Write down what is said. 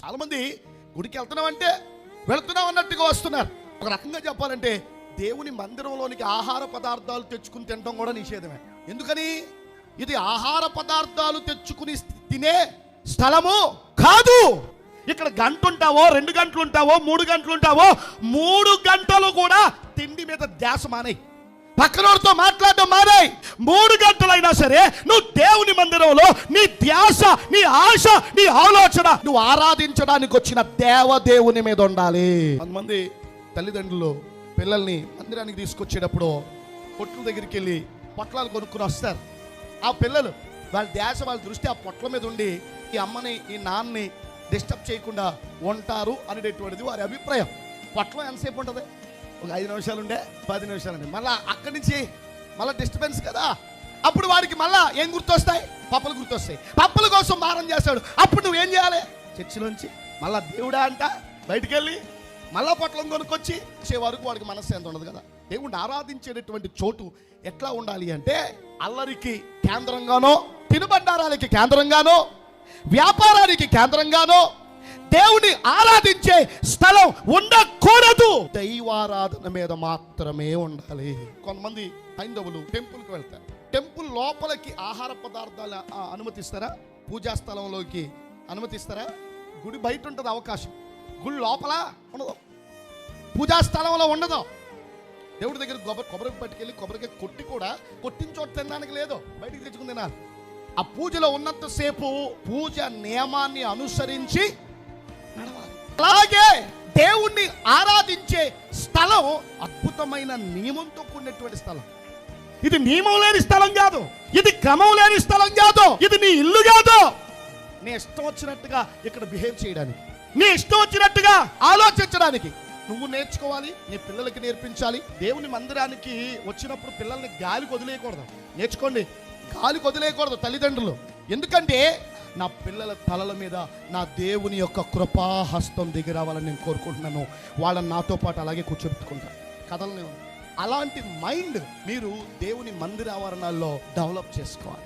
చాలా మంది గుడికి వెళ్తున్నామంటే వెళుతున్నాం అన్నట్టుగా వస్తున్నారు. ఒక రకంగా చెప్పాలంటే దేవుని మందిరంలోనికి ఆహార పదార్థాలు తెచ్చుకుని తినడం కూడా నిషేధమే. ఎందుకని? ఇది ఆహార పదార్థాలు తెచ్చుకుని తినే స్థలము కాదు. ఇక్కడ గంట ఉంటావో, 2 గంటలు ఉంటావో, 3 గంటలు ఉంటావో, 3 గంటలు కూడా తిండి మీద ధ్యాస మానేయి, పక్కనోడితో మాట్లాడడం మానేయి. 3 గంటలైనా సరే నువ్వు దేవుని మందిరంలో నీ ధ్యాస, నీ ఆశ, నీ ఆలోచన నువ్వు ఆరాధించడానికి వచ్చిన దేవదేవుని మీద ఉండాలి. కొంతమంది తల్లిదండ్రులు పిల్లల్ని మందిరానికి తీసుకొచ్చేటప్పుడు పొట్ల దగ్గరికి వెళ్ళి పొట్లాలు కొనుక్కుని వస్తారు. ఆ పిల్లలు వాళ్ళ ధ్యాస, వాళ్ళ దృష్టి ఆ పొట్ల మీద ఉండి ఈ అమ్మని ఈ నాన్నని డిస్టర్బ్ చేయకుండా ఉంటారు అనేటటువంటిది వారి అభిప్రాయం. పొట్లం ఎంతసేపు ఉంటుంది? ఒక 5 నిమిషాలు ఉండే, 10 నిమిషాలు ఉండే, మళ్ళీ అక్కడి నుంచి మళ్ళీ డిస్టర్బెన్స్ కదా. అప్పుడు వాడికి మళ్ళీ ఏం గుర్తొస్తాయి? పప్పులు గుర్తొస్తాయి. పప్పుల కోసం మారం చేస్తాడు. అప్పుడు నువ్వేం చేయాలి? చర్చిలోంచి మళ్ళీ దేవుడా అంట బయటికి వెళ్ళి మళ్ళా పొట్లం కొనుక్కొచ్చి వచ్చే వరకు వాడికి మనస్సు ఎంత ఉండదు కదా. దేవుడిని ఆరాధించేటటువంటి చోటు ఎట్లా ఉండాలి అంటే అల్లరికి కేంద్రంగానో, తినుబండారాలకి కేంద్రంగానో, వ్యాపారానికి కేంద్రంగానో దేవుని ఆరాధించే స్థలం ఉండకూడదు. దైవారాధన మీద మాత్రమే ఉండాలి. కొంతమంది హైందవులు టెంపుల్కి వెళ్తారు. టెంపుల్ లోపలికి ఆహార పదార్థాలు అనుమతిస్తారా? పూజా స్థలంలోకి అనుమతిస్తారా? గుడి బయట ఉంటుంది అవకాశం, గుడి లోపల ఉండదు, పూజా స్థలంలో ఉండదు. దేవుడి దగ్గర కొబ్బరి పట్టుకెళ్ళి కొబ్బరికాయ కొట్టి కూడా కొట్టిన చోట తినడానికి లేదు, బయటికి తెచ్చుకుని తినాలి. ఆ పూజలో ఉన్నంతసేపు పూజ నియమాన్ని అనుసరించి నడవాలి. అలాగే దేవుణ్ణి ఆరాధించే స్థలం అద్భుతమైన నియమంతో కూడినటువంటి స్థలం. ఇది నియమం లేని స్థలం కాదు, ఇది క్రమం లేని స్థలం కాదు, ఇది నీ ఇల్లు కాదు. నీ ఇష్టం వచ్చినట్టుగా ఇక్కడ బిహేవ్ చేయడానికి, నీ ఇష్టం వచ్చినట్టుగా ఆలోచించడానికి నువ్వు నేర్చుకోవాలి, నీ పిల్లలకి నేర్పించాలి. దేవుని మందిరానికి వచ్చినప్పుడు పిల్లల్ని గాలికి వదిలేయకూడదు. నేర్చుకోండి, గాలికి వదిలేయకూడదు తల్లిదండ్రులు. ఎందుకంటే నా పిల్లల తలల మీద నా దేవుని యొక్క కృపాహస్తం దిగి రావాలని నేను కోరుకుంటున్నాను. వాళ్ళని నాతో పాటు అలాగే కూర్చోబెట్టుకుంటాను, కథలనే. అలాంటి మైండ్ మీరు దేవుని మందిర ఆవరణాల్లో డెవలప్ చేసుకోవాలి.